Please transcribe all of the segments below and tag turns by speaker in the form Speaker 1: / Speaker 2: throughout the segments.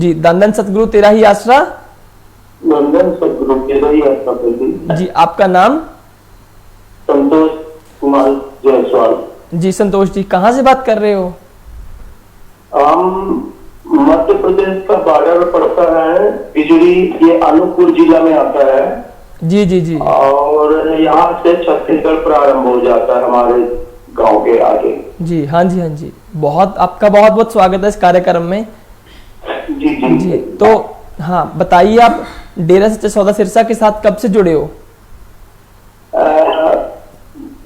Speaker 1: जी, धन सतगुरु तेरा ही आसरा।
Speaker 2: नंदन सदगुरु तेरा ही आसरा प्रभु।
Speaker 1: जी, आपका नाम?
Speaker 2: संतोष कुमार जायसवाल।
Speaker 1: जी संतोष जी, कहाँ से बात कर रहे हो?
Speaker 2: हम मध्य प्रदेश का बॉर्डर पड़ता है बिजली, ये अनूपपुर जिला में आता है।
Speaker 1: जी जी जी।
Speaker 2: और यहाँ से छत्तीसगढ़ प्रारंभ हो जाता है हमारे गांव के आगे।
Speaker 1: जी हाँ जी, हाँ जी, बहुत आपका बहुत बहुत स्वागत है इस कार्यक्रम में।
Speaker 2: जी जी
Speaker 1: जी, तो हाँ बताइए, आप डेरा सच्चा सौदा सिरसा के साथ कब से जुड़े हो?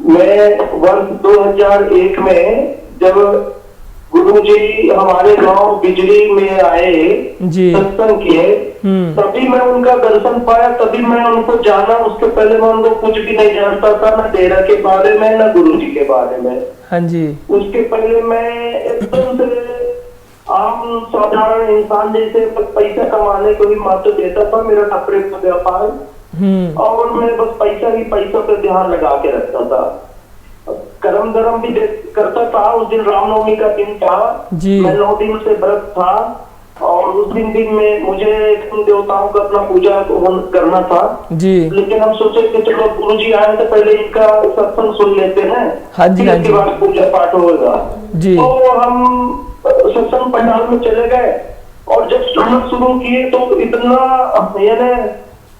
Speaker 2: मैं वर्ष 2001 में जब गुरुजी हमारे गांव बिजली में आए,
Speaker 1: जी,
Speaker 2: सत्संग किए, तभी मैं उनका दर्शन पाया, तभी मैं उनको जाना। उसके पहले मैं उनको कुछ भी नहीं जानता था, ना डेरा के बारे में ना गुरुजी के बारे में।
Speaker 1: हाँ जी। उसके
Speaker 2: पहले मैं एकदम से आम साधारण इंसान जैसे पैसा कमाने को ही महत्व देता था। मेरा कपड़े का व्यापार, और मैं बस पैसा ही पैसा पे ध्यान लगा के रखता था। कर्म धर्म भी करता था। उस दिन रामनवमी का दिन था, मैं 9 दिन से व्रत था, और उस दिन में मुझे कुल देवताओं का अपना पूजा करना था जी। लेकिन हम सोचे कि चलो गुरुजी आए तो पहले इनका सत्संग सुन लेते हैं, हाँ जी, फिर उसके बाद पूजा पाठ होगा जी। तो हम सत्संग पंडाल में चले गए, और जब सुनना शुरू किए तो इतना यानी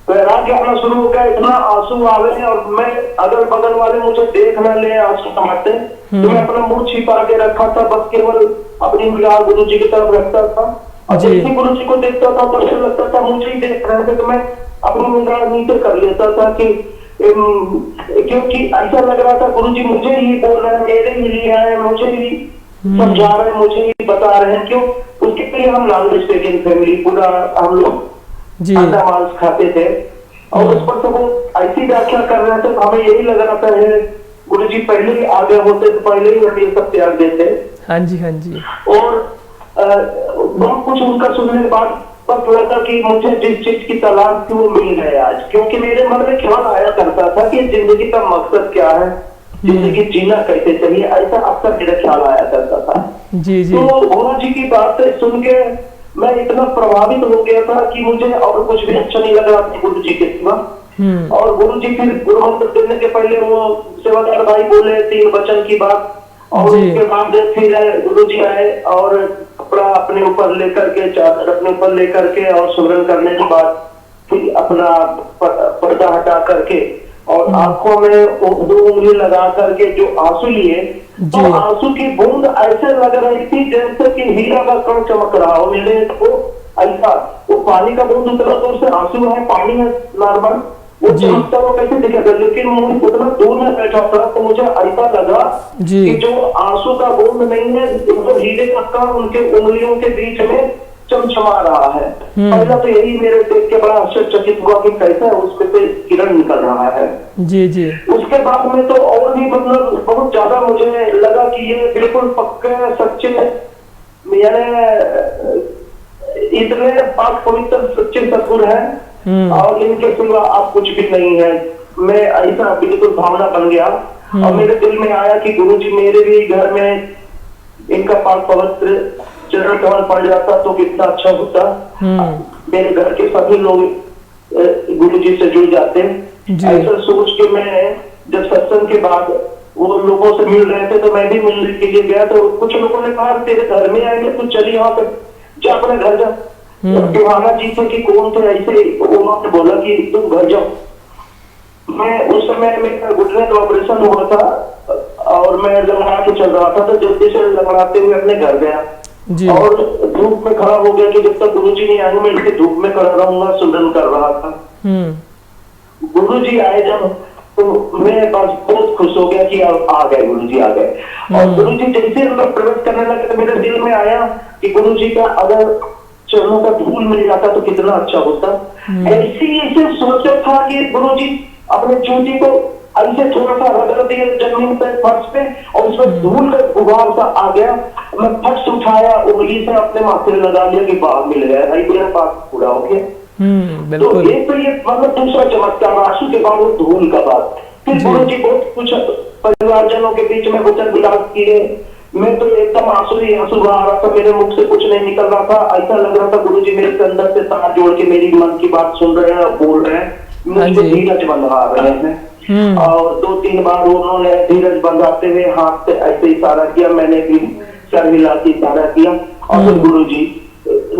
Speaker 2: वैराग्य आना शुरू हो गया, इतना आंसू आवे, और मैं अगल बगल वाले मुझे देख न ले आंसू समाते, तो मैं अपना मुंह छिपा के रखा था, बस केवल अपनी निगाह गुरुजी की तरफ रखता था। और जैसे गुरुजी को देखता था तो ऐसा लगता था मुझे ही देख रहे थे, तो मैं अपनी निगाह नीचे कर लेता था कि क्योंकि ऐसा लग रहा था गुरुजी मुझे ही बोल रहे हैं, मेरे ही लिए आए, मुझे ही समझा रहे हैं, मुझे ही बता रहे हैं। क्यों? उसके पहले हम नॉन वेजिटेरियन फैमिली, पूरा हम लोग अंडा मांस खाते थे, और उस पर तो वो ऐसी व्याख्या कर रहे थे, तो हमें यही लग रहा था गुरुजी पहले ही आगे होते तो पहले ही हम ये सब त्याग देते। हाँ जी, हाँ जी। और बहुत कुछ उनका सुनने के बाद पता लगा कि मुझे जिस चीज की तलाश थी वो मिल गई आज, क्योंकि मेरे मन में ख्याल आया करता था कि जिंदगी का मकसद क्या है, जिंदगी जीना कैसे चाहिए, ऐसा अब तक मेरा ख्याल आया करता था जी जी। तो गुरुजी की बातें सुन के मैं इतना प्रभावित हो गया था कि मुझे और कुछ भी अच्छा नहीं लग रहा था गुरुजी के सिवा। और गुरुजी फिर गुरु मंत्र देने के पहले वो सेवादार भाई बोले 3 वचन की बात, और उसके बाद फिर गुरुजी आए और कपड़ा अपने ऊपर लेकर के, चादर अपने ऊपर लेकर के, और सुमरन करने के बाद फिर अपना पर्दा हटा करके और आंखों में 2 उंगली लगा करके जो आंसू लिए, तो आंसू की बूंद ऐसे लग रही थी जैसे कि हीरा का कण चमक रहा हो मेरे को। ऐसा वो पानी का बूंद उतना दूर से आंसू है, पानी है नॉर्मल, वो चमकता वो कैसे दिखेगा, लेकिन मुझे उतना दूर में बैठा था तो मुझे ऐसा लगा कि जो आंसू का बूंद नहीं है, तो हीरे का कण उनके उंगलियों के बीच में चमचमा रहा है। पहला तो यही मेरे देख के बड़ा आश्चर्यचकित हुआ कि कैसा उसमें से किरण निकल रहा है जी जी। उसके बाद में तो और भी मतलब बहुत ज्यादा मुझे लगा कि ये बिल्कुल पक्के सच्चे, यानी इतने पाक पवित्र सच्चे सदगुरु हैं, और इनके सिवा आप कुछ भी नहीं है। मैं ऐसा बिल्कुल भावना बन गया, और मेरे दिल में आया कि गुरुजी मेरे भी घर में इनका पाक पवित्र चरण कमल पड़ जाता तो कितना अच्छा होता। मेरे घर के सभी लोग गुरुजी से जुड़ जाते। ऐसा सोच के मैं जब सत्संग के बाद वो लोगों से मिल रहे थे तो मैं भी मिलने के लिए गया, तो कुछ लोगों ने कहा तेरे घर में आएंगे तो चलिए यहाँ पे जा, अपने घर जा। दीवाना जी थे कि कौन थे ऐसे, उन्होंने बोला कि तुम घर जाओ। मैं उस समय मेरा घुटने का ऑपरेशन हुआ था और मैं लंगड़ा के चल रहा था, तो जल्दी से लंगड़ाते हुए अपने घर गया और धूप में खड़ा हो गया कि जब तक गुरुजी नहीं आएंगे मैं इनके धूप में खड़ा रहूंगा, सुमरन कर रहा था। गुरुजी आए जब, तो मैं बस बहुत खुश हो गया कि आ गए, गुरुजी आ गए। और गुरुजी जैसे अंदर प्रवेश करने लगे तो मेरे दिल में आया कि गुरुजी का अगर चरणों का धूल मिल जाता तो कितना अच्छा होता। ऐसे सोचा था कि गुरुजी अपने जूती को ऐसे थोड़ा सा रगड़ दिए जमीन पे, फर्श पे, और उसमें धूल का गुबार सा आ गया। मैं फट से उठाया, उंगली से अपने माथे में लगा लिया कि बाहर मिल गया, भाई मेरा पास पूरा हो गया। तो एक तो ये मतलब दूसरा चमत्कार, आंसू के बाद वो धूल का बात। फिर गुरुजी बहुत कुछ परिवारजनों के बीच में वचन विलास किए, मैं तो एकदम आंसू ही आंसू आ रहा था, मेरे मुख से कुछ नहीं निकल रहा था। ऐसा लग रहा था गुरुजी मेरे के अंदर से तार जोड़ के मेरी मन की बात सुन रहे हैं, बोल रहे हैं, मुझे धीरज बंधा रहे हैं। और 2-3 बार उन्होंने धीरज बंधाते हुए हाथ से ऐसे इशारा किया, मैंने भी सर हिला के इशारा किया और फिर गुरुजी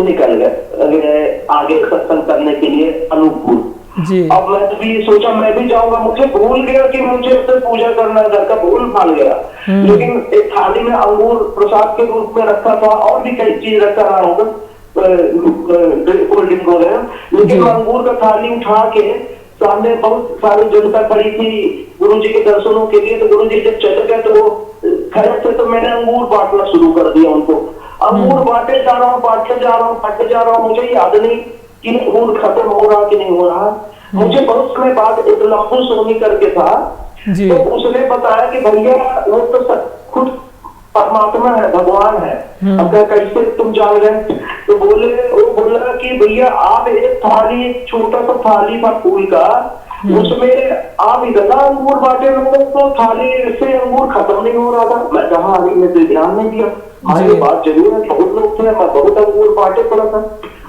Speaker 2: निकल गए आगे सत्संग करने के लिए अनुकूल। अब मैं तो भी सोचा मैं भी जाऊंगा, मुझे भूल गया कि मुझे उससे पूजा करना है, घर का भूल भाल गया। लेकिन एक थाली में अंगूर प्रसाद के रूप में रखा था और भी कई चीज रखा रहा होगा, कोल्ड ड्रिंक वगैरह, लेकिन अंगूर का थाली उठा के सामने बहुत सारी जनता खड़ी थी गुरुजी के दर्शनों के लिए। तो गुरुजी जब चले गए तो वो खड़े थे, तो मैंने अंगूर बांटना शुरू कर दिया उनको। अंगूर बांटे जा रहा हूँ, बांटते जा रहा हूँ, बांटते जा रहा हूँ। मुझे याद नहीं कि अंगूर खत्म हो रहा कि नहीं हो रहा। मुझे बहुत समय बाद एक लम्बू सोनी करके था, तो उसने बताया कि भैया वो तो खुद परमात्मा है, भगवान है। अब कैसे तुम जान गए? तो वो बोला कि भैया आप एक थाली, एक छोटा सा थाली था फूल का, उसमें आप इतना अंगूर बांटे लोगों को, थाली से अंगूर खत्म नहीं हो रहा था। मैं कहा अरे मैं तो ध्यान नहीं दिया, हाँ ये बात जरूर है, बहुत लोग थे, मैं बहुत अंगूर बांटे पड़ा था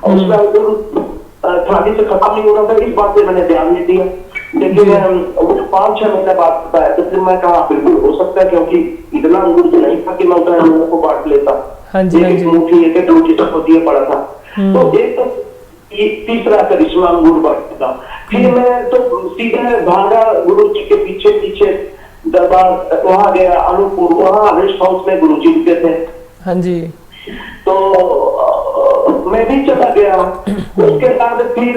Speaker 2: और उसका अंगूर थाली से खत्म नहीं हो रहा था, इस बात से मैंने ध्यान नहीं दिया। लेकिन वो 5-6 महीने बाद बताया, तो फिर मैं कहा बिल्कुल हो सकता है, क्योंकि इतना अंगूर तो नहीं था कि मैं उतना लोगों को बांट लेता। एक मुट्ठी, एक मुट्ठी तक होती है पड़ा था। तो एक तो ये तीसरा करिश्मा अंगूर बांटता। फिर मैं तो सीधे भागा गुरु जी के पीछे पीछे दरबार, वहां गया अनूपपुर, वहां रेस्ट हाउस में गुरु जी रुके थे।
Speaker 1: हाँ जी।
Speaker 2: तो मैं भी चला गया। उसके बाद फिर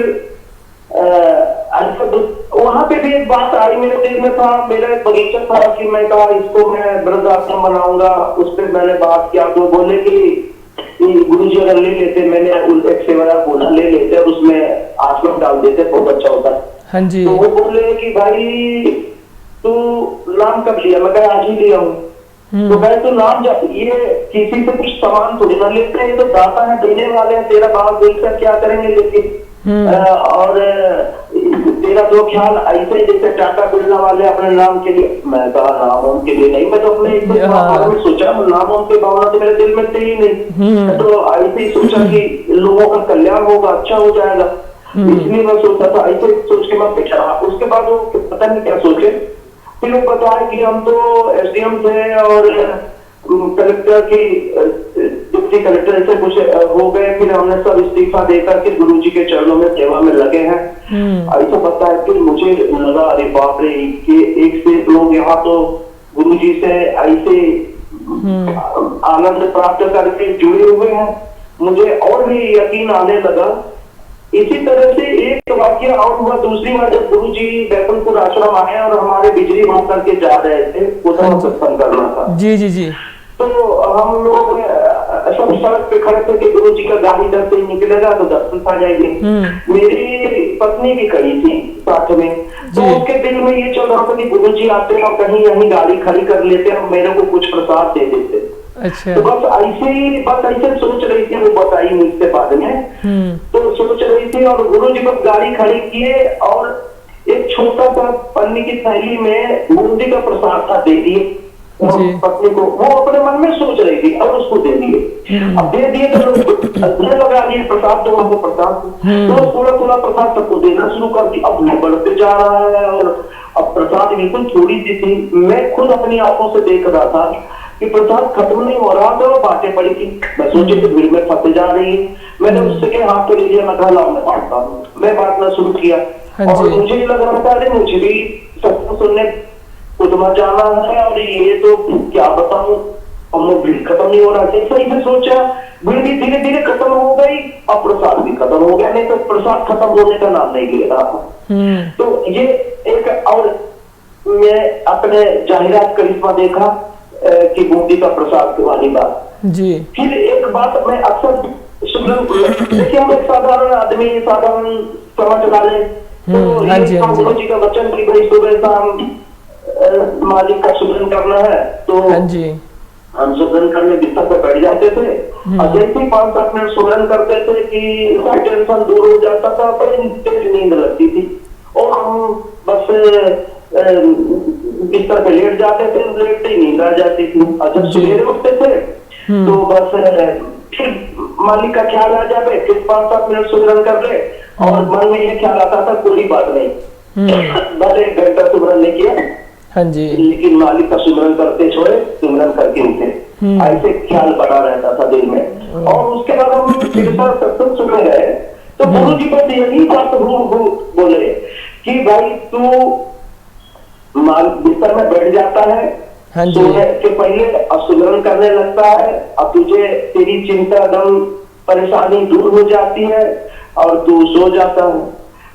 Speaker 2: वहां पे भी एक बात आई मेरे दिल में था, मेरा एक बगीचा था कि मैं कहा इसको मैं वृद्धाश्रम बनाऊंगा। उस पर मैंने बात किया तो बोले कि गुरुजी अगर ले लेते, मैंने एक सेवा बोला ले लेते और उसमें आश्रम डाल देते, बहुत अच्छा होता।
Speaker 1: हाँ जी।
Speaker 2: तो वो बोले कि भाई तू नाम कब लिया? मैं कहा आज ही लिया हूँ। तो कहे तो नाम ये किसी से कुछ सामान थोड़ी ना लेते हैं, ये तो दाता है, देने वाले हैं, तेरा भाव देखकर क्या करेंगे लेकिन और तेरा तो ख्याल ऐसे जैसे टाटा बिरला वाले अपने नाम के लिए। मैं कहा नाम के लिए नहीं, मैं तो अपने बारे में सोचा, नाम के भावना तो मेरे दिल में थे ही नहीं। तो ऐसे ही सोचा कि लोगों का कल्याण होगा, अच्छा हो जाएगा, इसलिए मैं सोचा था, ऐसे सोच के मैं बैठा। उसके बाद वो पता नहीं क्या सोचे, फिर वो बताया कि हम तो एसडीएम थे और कलेक्टर की डिप्टी कलेक्टर ऐसे कुछ हो गए, फिर हमने सब इस्तीफा देकर के गुरुजी के चरणों में सेवा में लगे हैं। ऐसा बताया। फिर मुझे लगा अरे बाप रे, एक से लोग यहाँ तो गुरुजी से ऐसे आनंद प्राप्त करके जुड़े हुए हैं, मुझे और भी यकीन आने लगा। इसी तरह से एक वाक्य और हुआ। दूसरी बार जब गुरुजी बैकुंठपुर आश्रम आए और हमारे बिजली बंद करके जा रहे थे, उधर सत्संग करना था।
Speaker 1: जी जी जी।
Speaker 2: तो हम लोग सब सड़क पे खड़े थे कि गुरुजी का गाड़ी इधर से निकलेगा तो दर्शन पा जाएंगे। मेरी पत्नी भी खड़ी थी साथ में, तो उसके दिल में ये चल रहा था कि गुरुजी आते और कहीं यहीं गाड़ी खड़ी कर लेते और मेरे को कुछ प्रसाद दे देते। अच्छा। तो बस ऐसे सोच रही थी, वो बताई मुझसे बाद में। तो सोच रही थी और गुरुजी बस गाड़ी खड़ी किए और एक छोटा सा पन्नी की थैली में गुरुजी का प्रसाद था, दे दिए पत्नी को। वो अपने मन में सोच रही थी और उसको दे दिए। अब दे दिए तो लगा लिए प्रसाद, तो हमको प्रसाद तो थोड़ा थोड़ा प्रसाद सबको देना शुरू कर दिया। अब बढ़ते जा रहा है और अब प्रसाद बिल्कुल थोड़ी सी थी। मैं खुद अपनी आंखों से देख रहा था कि प्रसाद खत्म नहीं हो रहा था, बातें पड़ी थी। मैं सोचे कि भीड़ में फंसे जा रही है। मैंने उससे के हाथ पे ले लिया, मैं कहा लाओ मैं बांटता हूँ। मैं बांटना शुरू किया और मुझे लग रहा था अरे मुझे भी सबको सुनने उतना जाना है और ये तो क्या बताऊं, और भीड़ खत्म नहीं हो रहा। जैसे ही मैं सोचा भीड़ भी धीरे धीरे खत्म हो गई और प्रसाद भी खत्म हो गया, नहीं तो प्रसाद खत्म होने का नाम नहीं ले रहा था। तो ये एक और मैं अपने जाहिरात करिश्मा देखा कि बूंदी का प्रसाद वाली बात जी। फिर एक बात मैं अक्सर देखिए, हम एक साधारण आदमी, साधारण समझ वाले, तो गुरु जी का वचन की भाई सुबह शाम मालिक का सुमरन करना है, तो हम सुमरन करने बिस्तर पर बैठ जाते थे और जैसे ही 5-7 मिनट सुमरन करते थे कि टेंशन दूर हो जाता था, पर तेज नींद लगती थी और हम बस बिस्तर पे लेट जाते थे, लेटते ही नींद आ जाती थी। और जब सवेरे उठते थे तो बस फिर मालिक का ख्याल आ जाए, फिर 5-7 मिनट सुमरन कर ले, और मन में ये ख्याल आता था कोई बात नहीं, भले 1 घंटा सुमरन नहीं किया,
Speaker 1: हाँ जी,
Speaker 2: लेकिन मालिक का सुमरन करते छोड़े, सुमरन करके उठे, ऐसे ख्याल बना रहता था दिल में। और उसके बाद हम सत्संग सुनने गए तो गुरु जी बस यही बात बोले कि भाई तू बिस्तर में बैठ जाता है,
Speaker 1: हाँ जी,
Speaker 2: सोने के पहले अब सुमरन करने लगता है, अब तुझे तेरी चिंता गम परेशानी दूर हो जाती है और तू सो जाता है,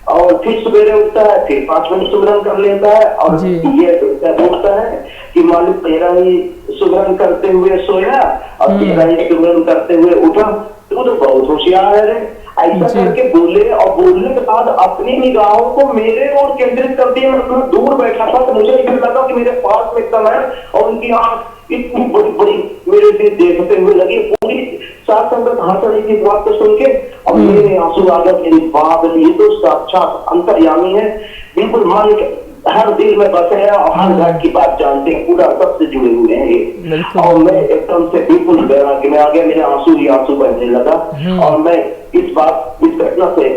Speaker 2: और फिर सवेरे उठता है, फिर 5 मिनट सुमरन कर लेता है, और ये बोलता है कि मालिक तेरा ही सुमरन करते हुए सोया और तेरा ही सुमरन करते हुए उठा, तू तो बहुत होशियार है रे। ऐसा करके बोले, और बोलने के बाद अपनी निगाहों को मेरे ओर केंद्रित कर दिए। मैं दूर बैठा था तो मुझे ऐसा लगा कि मेरे पास में एकदम है, और उनकी आंख इतनी बड़ी बड़ी मेरे से देखते हुए लगी, पूरी साथ संगत हंस रही थी बात को सुन के, और मेरे आंसू आ गए। मेरी बात ये तो साक्षात अंतर्यामी है, बिल्कुल मन हर दिल में बसे हैं और हर घर की बात जानते हैं, पूरा सबसे जुड़े हुए हैं ये। और मैं एकदम से बिल्कुल बैरागी में आ गया, मेरे आंसू ही आंसू बहने लगा। और मैं इस घटना से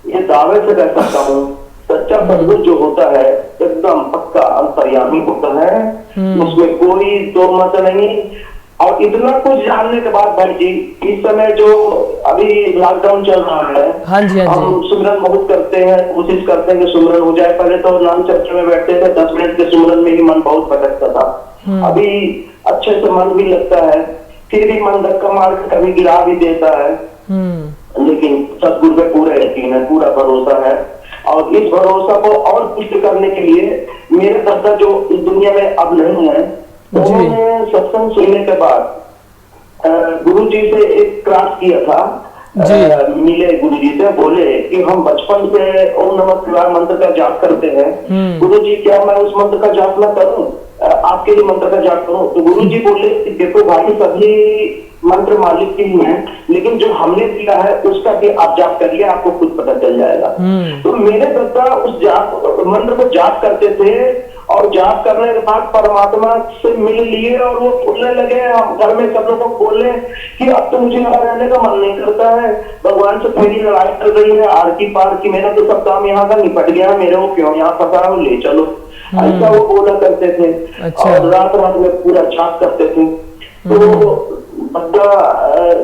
Speaker 2: ये दावे से कह सकता हूँ, सच्चा सदगुरु जो होता है एकदम पक्का अंतर्यामी होता है, उसमें कोई दो मत नहीं। और इतना कुछ जानने के बाद भाई जी, इस समय जो अभी लॉकडाउन चल रहा है,
Speaker 1: हाँ जी, हाँ जी,
Speaker 2: हम सुमरन बहुत करते हैं, कोशिश करते हैं कि सुमरन हो जाए। पहले तो नाम चर्चा में बैठते थे, 10 मिनट के सुमरन में ही मन बहुत भटकता था। अभी अच्छे से मन भी लगता है, फिर भी मन धक्का मार के कभी गिरा भी देता है, लेकिन सदगुरु पे पूरा यकीन है, पूरा भरोसा है। और इस भरोसा को और पुष्ट करने के लिए मेरे दादा जो इस दुनिया में अब नहीं है, उन्होंने सत्संग सुनने के बाद गुरु जी से एक क्लास किया था, मिले गुरु जी से, बोले कि हम बचपन से ओम नमः शिवाय मंत्र का जाप करते हैं, गुरु जी क्या मैं उस मंत्र का जाप न करूं, आपके लिए मंत्र का जाप करूं? तो गुरु जी बोले कि देखो भाई, सभी मंत्र मालिक के ही है, लेकिन जो हमने दिया है उसका भी आप जाप करिए, आपको खुद पता चल जाएगा। तो मेरे दादा उस जाप मंत्र को जाप करते थे, और जाप करने के बाद परमात्मा से मिल लिए और वो फूलने लगे। हम घर में सब लोगों को बोले कि अब तो मुझे यहाँ रहने का मन नहीं करता है, भगवान से मेरी लड़ाई चल रही है आर की पार की, मेरा तो सब काम यहाँ का निपट गया, मेरे को क्यों यहाँ फंसा हो, ले चलो, ऐसा वो बोला करते थे।
Speaker 1: अच्छा।
Speaker 2: और रात रात में पूरा जाप करते थे। तो बद्दा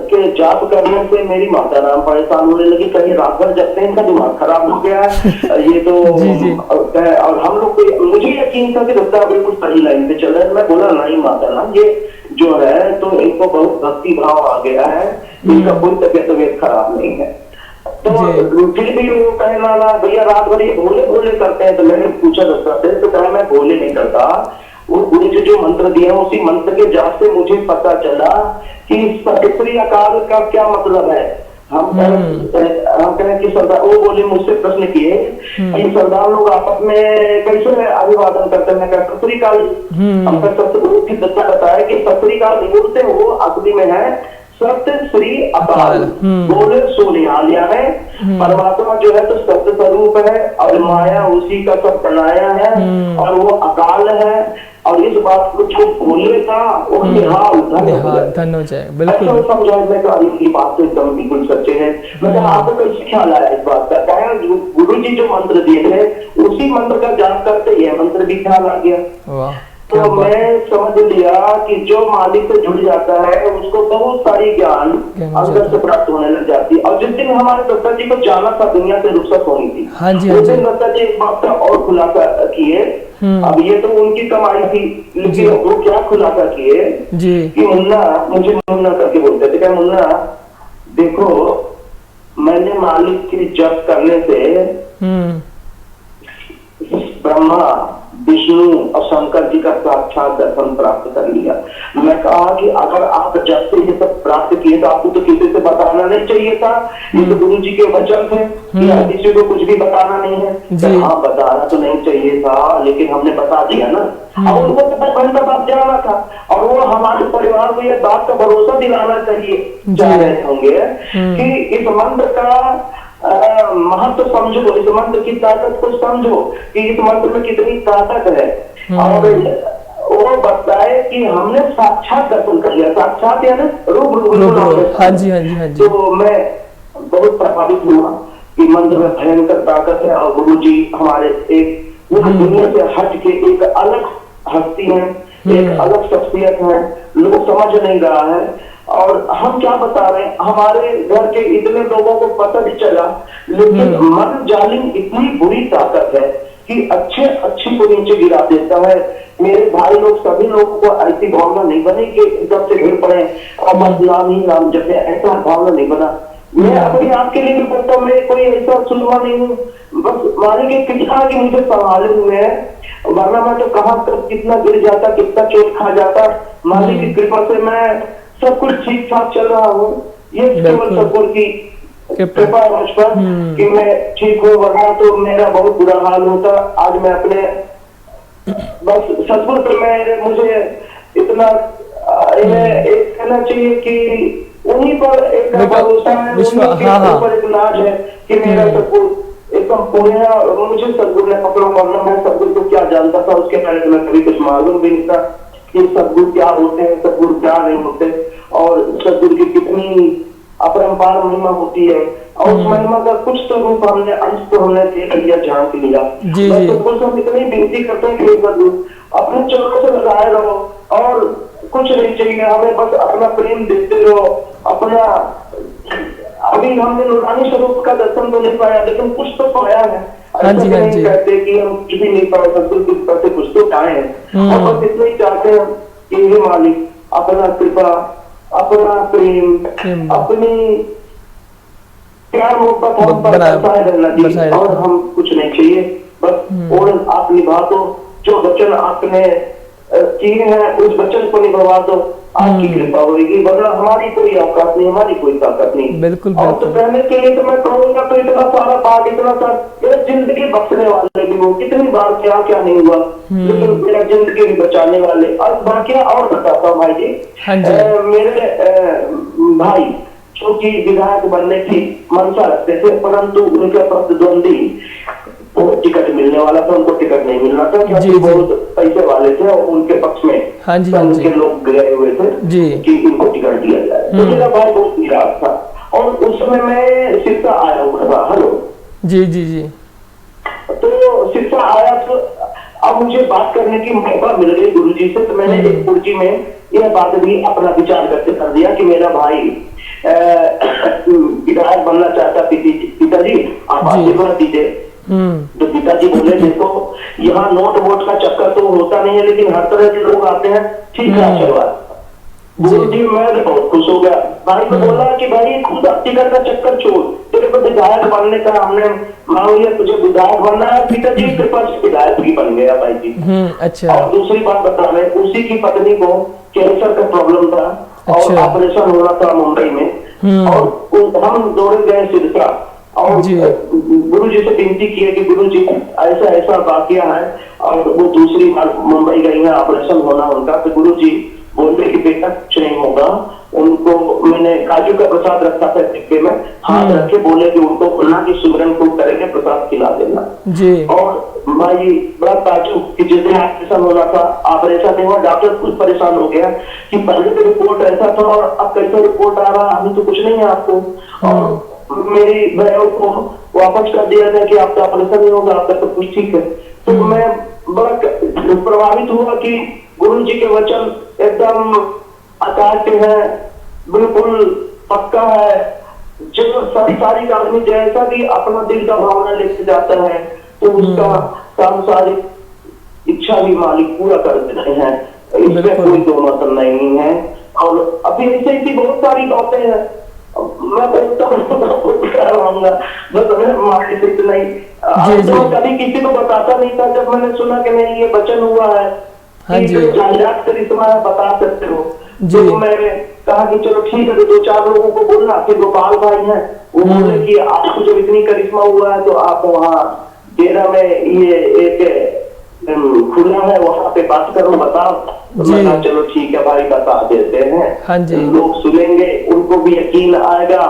Speaker 2: के जाप करने से मेरी माता राम परेशान होने लगी, कहीं रात भर जगते हैं, इनका दिमाग खराब हो गया ये तो
Speaker 1: जी।
Speaker 2: और हम लोग को, मुझे यकीन था कि बद्दा बिल्कुल सही लाइन पे चल रहा है। मैं बोला नहीं माता राम, ये जो है तो इनको बहुत भक्ति भाव आ गया है, इनका कोई तबीयत खराब नहीं है। तो फिर भी वो कहने लगा भैया रात भर ये भोले भोले करते हैं। तो मैंने पूछा दस्ता से, तो कहा मैं भोले नहीं करता, वो गुरु जी जो मंत्र दिए हैं उसी मंत्र के जाप से मुझे पता चला कि सतश्री अकाल का क्या मतलब है। हम कहें कि सरदार, वो बोले मुझसे प्रश्न किए कि सरदार लोग आपस में कैसे अभिवादन करते हैं, सतश्री काल। हम बताया कि सतश्री काल नहीं बोलते, वो अग्नि में है सत्य श्री अकाल, बोले सोनिया है। परमात्मा जो है तो सत्य स्वरूप है, और माया उसी का सब बनाया है, और वो अकाल है। और इस बात को जो बोलेगा वो निहाल धन हो जाए। बिल्कुल समझाने का ये बात तो एकदम बिल्कुल सच्चे है। मतलब आपको कैसे ख्याल आया इस बात का? क्या गुरु जी जो मंत्र दिए थे उसी मंत्र का जाप करते ये मंत्र भी ख्याल आ गया। तो मैं समझ लिया कि जो मालिक से जुड़ जाता है उसको बहुत सारी ज्ञान अंदर से प्राप्त होने लग जाती है। और जिस दिन हमारे दत्ता जी को जाना था, दुनिया से रुखसत होनी थी, उस दिन दत्ता जी एक बात का और खुलासा किए। अब ये तो उनकी कमाई थी, लेकिन वो क्या खुलासा किए कि मुन्ना, मुझे मुन्ना करके बोलते थे, क्या मुन्ना देखो मैंने मालिक की जप करने से ब्रह्मा विष्णु और शंकर जी का साक्षात दर्शन प्राप्त कर लिया। मैं कहा कि अगर आप जब से ये सब प्राप्त किए तो आपको तो किसी से बताना नहीं चाहिए था, ये तो गुरु जी के वचन थे कि किसी को कुछ भी बताना नहीं है। हाँ बताना तो नहीं चाहिए था, लेकिन हमने बता दिया ना। और उनको तो बचपन का बात जाना था, और वो हमारे परिवार को ये बात का भरोसा दिलाना चाहिए जा रहे होंगे कि इस मंत्र का महत्व समझो, इस मंत्र की ताकत को समझो कि इस मंत्र में कितनी ताकत है। और वो बताए कि हमने साक्षात दर्शन कर लिया, साक्षात यानी रूबरू।
Speaker 1: हाँ जी हाँ जी हाँ जी।
Speaker 2: तो मैं बहुत प्रभावित हुआ कि मंत्र में भयंकर ताकत है और गुरु जी हमारे एक पूरी दुनिया से हट के एक अलग हस्ती है, एक अलग शख्सियत है, लोग समझ नहीं रहा है। और हम क्या बता रहे हैं, हमारे घर के इतने लोगों को पता नहीं चला, लेकिन मन जालिम इतनी बुरी ताकत है कि अच्छी को नीचे गिरा देता है। मेरे भाई लोग सभी लोगों को ऐसी भावना नहीं बनी कि एकदम से गिर पड़े और बस नाम ही नाम जैसे, ऐसा भावना नहीं बना। मैं अपने आप के लिए भी बोलता हूँ, मैं कोई ऐसा सुनवा नहीं हूँ, बस माने कि कितना कि मुझे संभाले हुए हैं, वरना मैं तो कहाँ तक कितना गिर जाता, कितना चोट खा जाता। मालिक की कृपा से मैं सब कुछ ठीक ठाक चल रहा हूँ। ये केवल सतगुरु की कृपा है मुझ पर कि मैं ठीक हूँ, वरना तो मेरा बहुत बुरा हाल होता। आज मैं अपने बस सतगुरु पे मुझे इतना एक कहना चाहिए कि उन्हीं पर एक भरोसा है, उन्हीं के ऊपर एक नाज है कि मेरा सतगुरु एकदम पूरे है। और मुझे सतगुरु ने पकड़ा, वरना मैं सतगुरु को क्या जानता था, उसके बारे में कभी कुछ मालूम भी नहीं था कि सतगुरु क्या होते हैं, सतगुरु क्या नहीं होते, और सतगुरु की कितनी अपरंपार महिमा होती है। और उस महिमा का कुछ तो रूप हमने, अंश तो हमने देख लिया, झांक लिया। मैं सतगुरु से इतनी विनती करते हैं कि सतगुरु अपने चरणों से लगाए रहो और कुछ नहीं चाहिए हमें, बस अपना प्रेम देते रहो अपना। अभी हमने नूरानी स्वरूप का दर्शन तो नहीं पाया, लेकिन कुछ तो पाया है।
Speaker 1: हाँ जी हाँ जी।
Speaker 2: कहते कि हम कुछ भी नहीं पाए, सतगुरु की कृपा से कुछ तो पाए हैं। और बस इतना ही चाहते हैं कि हे मालिक अपना कृपा, अपना प्रेम, अपनी प्यार मोहब्बत हम पर बरसाए रहना चाहिए, और हम कुछ नहीं चाहिए। बस और आप निभा दो जो वचन आपने किए हैं, उस वचन को निभा दो, आपकी कृपा होगी, वरना हमारी कोई औकात नहीं, हमारी कोई ताकत नहीं।
Speaker 1: बिल्कुल
Speaker 2: और तो कहने के लिए तो मैं कहूँगा तो इतना सारा बात, इतना सारा जिंदगी बख्शने वाले भी हो, कितनी बार क्या क्या नहीं हुआ, लेकिन मेरा जिंदगी भी बचाने वाले। और बाकी और बताता हूँ भाई जी, मेरे भाई जो कि विधायक बनने की मंशा रखते थे, परंतु उनके प्रतिद्वंदी वो टिकट मिलने वाला था, उनको टिकट नहीं मिलना था क्योंकि बहुत पैसे वाले थे और उनके पक्ष में उनके लोग गए हुए थे कि इनको टिकट दिया जाए। तो मेरा भाई बहुत निराश था और उस समय मैं सिरसा आया हुआ था। हेलो
Speaker 1: जी जी जी।
Speaker 2: तो सिरसा आया तो अब मुझे बात करने की मौका मिल गई गुरुजी से, तो मैंने एक कुर्सी में यह बात भी अपना विचार करके कर दिया कि मेरा भाई विधायक बनना चाहता, पिताजी आप आशीर्वाद दीजिए। तो पिताजी बोले देखो यहाँ नोट वोट का चक्कर तो होता नहीं है, लेकिन हर तरह के लोग आते हैं, ठीक है आशीर्वाद। गुरु जी मैं बहुत खुश हो गया। भाई को बोला कि भाई खुद टिकट का चक्कर छोड़, तेरे को विधायक बनने का हमने मान लिया, तुझे विधायक बनना है, पिताजी के पास विधायक भी बन गया भाई जी।
Speaker 1: अच्छा।
Speaker 2: और दूसरी बात बता रहे, उसी की पत्नी को कैंसर का प्रॉब्लम था और ऑपरेशन होना था मुंबई में, और हम दौड़े गए सिरसा और गुरु जी से विनती की है कि गुरु जी ऐसा ऐसा वाकया है, और वो दूसरी बार मुंबई गई है, ऑपरेशन होना उनका। तो गुरु जी बोलते कि बेटा कुछ नहीं होगा, उनको मैंने काजू का प्रसाद रखा था डिब्बे में, हाथ रखे बोले कि उनको खुलना की सुमरन को करेंगे, प्रसाद खिला देना जी। और भाई बड़ा काजू कि जिस दिन ऑपरेशन होना था, ऑपरेशन नहीं हुआ, डॉक्टर खुद परेशान हो गया कि पहले तो रिपोर्ट ऐसा था और अब कैसा रिपोर्ट आ रहा, अभी तो कुछ नहीं है आपको। और मेरी बहनों को वापस कर दिया गया कि आपका ऑपरेशन नहीं होगा, आपका तो कुछ ठीक है। तो मैं बड़ा प्रभावित हुआ कि गुरु जी के वचन एकदम आकाश के है, बिल्कुल पक्का है। जो संसारिक आदमी जैसा भी अपना दिल का भावना लेके जाता है तो उसका सांसारिक इच्छा भी मालिक पूरा कर देते हैं, इसमें कोई दो मत नहीं है। और अभी ऐसी बहुत सारी बातें हैं, मैं बोलता रहूंगा बस मैं मालिक से इतना ही। कभी किसी को बताता नहीं था, जब मैंने सुना कि नहीं ये वचन हुआ है बता सकते हो, तो मैंने कहा कि चलो ठीक है, तो दो चार लोगों को बोलना। फिर गोपाल भाई हैं, वो बोले कि आपको जब इतनी करिश्मा हुआ है तो आप वहाँ डेरा में ये एक खुला है, वहाँ पे बात करो, बताओ। तो चलो ठीक है भाई बता देते हैं, लोग सुनेंगे, उनको भी यकीन आएगा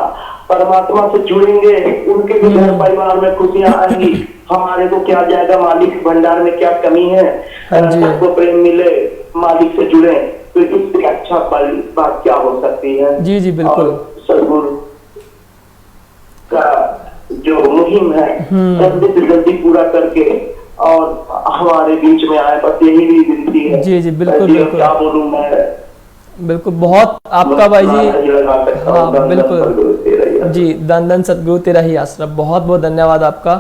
Speaker 2: परमात्मा से जुड़ेंगे, उनके भी घर परिवार में खुशियां आएंगी। हमारे को क्या जाएगा, मालिक के भंडार में क्या कमी है, सबको प्रेम मिले, मालिक से जुड़े, तो इससे अच्छा बात क्या हो सकती है।
Speaker 1: जी जी बिल्कुल।
Speaker 2: सदगुरु का जो मुहिम है जल्दी से जल्दी पूरा करके और हमारे बीच में आए, बस यही भी विनती है।
Speaker 1: जी जी बिल्कुल बिल्कुल।
Speaker 2: क्या बोलूं मैं,
Speaker 1: बिल्कुल बहुत आपका भाई जी, हाँ बिल्कुल जी, धन धन सतगुरु तेरा ही आश्रय। बहुत बहुत धन्यवाद आपका।